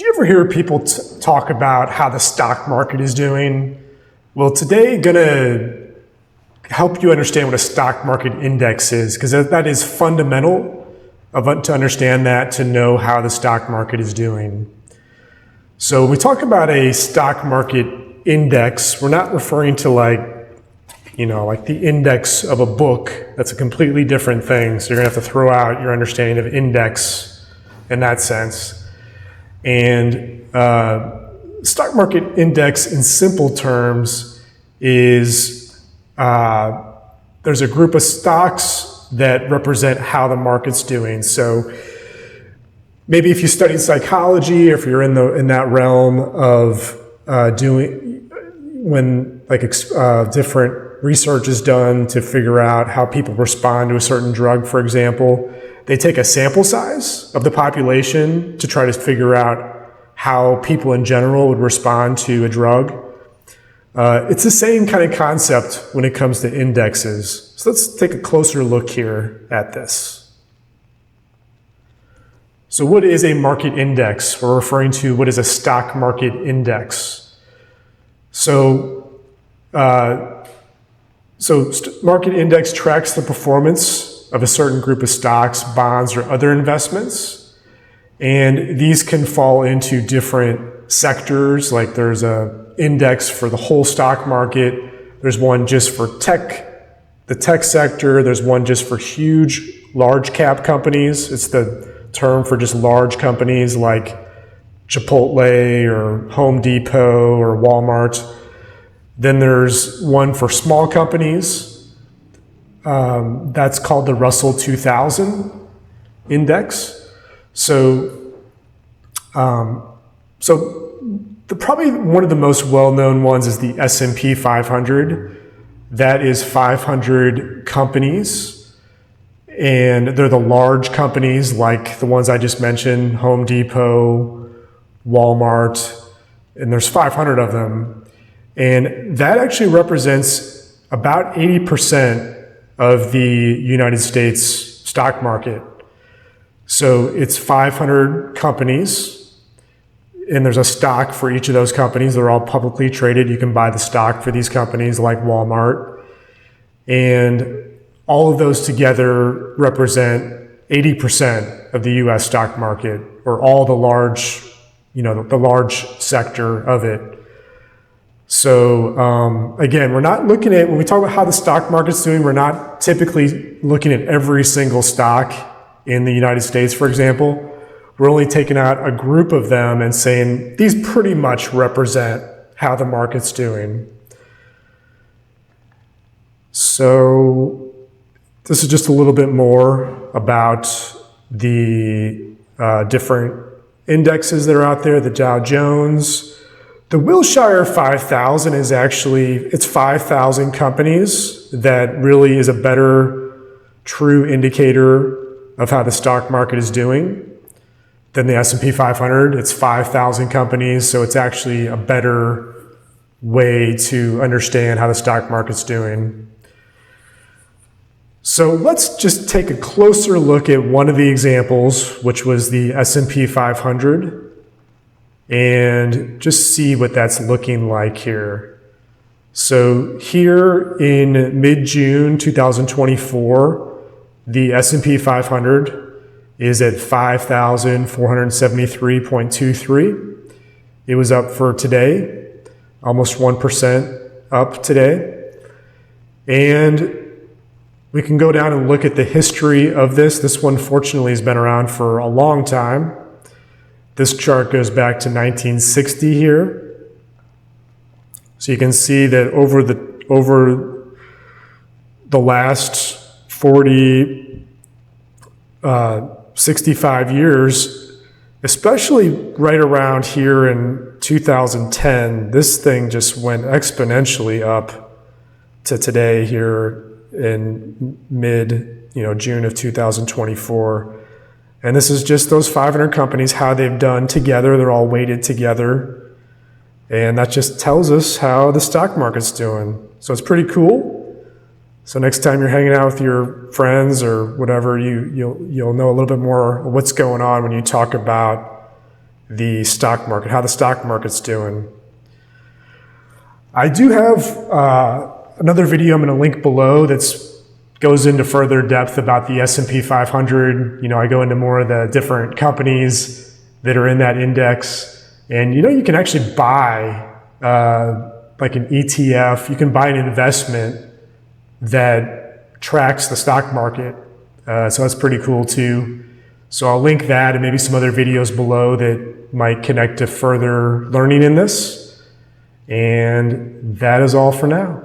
Do you ever hear people talk about how the stock market is doing? Well, today I'm going to help you understand what a stock market index is, because that is fundamental to understand that, to know how the stock market is doing. So when we talk about a stock market index, we're not referring to like the index of a book. That's a completely different thing. So you're going to have to throw out your understanding of index in that sense. And stock market index in simple terms is there's a group of stocks that represent how the market's doing. So maybe if you studied psychology, or if you're in that realm of different research is done to figure out how people respond to a certain drug, for example, they take a sample size of the population to try to figure out how people in general would respond to a drug. It's the same kind of concept when it comes to indexes. So let's take a closer look here at this. So what is a market index? We're referring to what is a stock market index. So market index tracks the performance of a certain group of stocks, bonds, or other investments. And these can fall into different sectors. Like there's an index for the whole stock market. There's one just for the tech sector. There's one just for large cap companies. It's the term for just large companies like Chipotle or Home Depot or Walmart. Then there's one for small companies. That's called the Russell 2000 index. So probably one of the most well-known ones is the S&P 500. That is 500 companies, and they're the large companies like the ones I just mentioned, Home Depot, Walmart, and there's 500 of them. And that actually represents about 80% of the United States stock market. So it's 500 companies, and there's a stock for each of those companies. They're all publicly traded. You can buy the stock for these companies like Walmart. And all of those together represent 80% of the US stock market, or all the large, the large sector of it. So again, we're not looking at, when we talk about how the stock market's doing, we're not typically looking at every single stock in the United States, for example. We're only taking out a group of them and saying these pretty much represent how the market's doing. So this is just a little bit more about the different indexes that are out there, the Dow Jones. The Wilshire 5000 is it's 5,000 companies that really is a better true indicator of how the stock market is doing than the S&P 500. It's 5,000 companies, so it's actually a better way to understand how the stock market's doing. So let's just take a closer look at one of the examples, which was the S&P 500. And just see what that's looking like here. So here in mid-June 2024, the S&P 500 is at 5,473.23. It was up for today, almost 1% up today. And we can go down and look at the history of this. This one, fortunately, has been around for a long time. This chart goes back to 1960 here. So you can see that over the last 65 years, especially right around here in 2010, this thing just went exponentially up to today here in June of 2024. And this is just those 500 companies, how they've done together. They're all weighted together. And that just tells us how the stock market's doing. So it's pretty cool. So next time you're hanging out with your friends or whatever, you'll know a little bit more of what's going on when you talk about the stock market, how the stock market's doing. I do have another video I'm going to link below that's goes into further depth about the S&P 500. I go into more of the different companies that are in that index. And you can actually buy like an ETF. You can buy an investment that tracks the stock market. So that's pretty cool too. So I'll link that and maybe some other videos below that might connect to further learning in this. And that is all for now.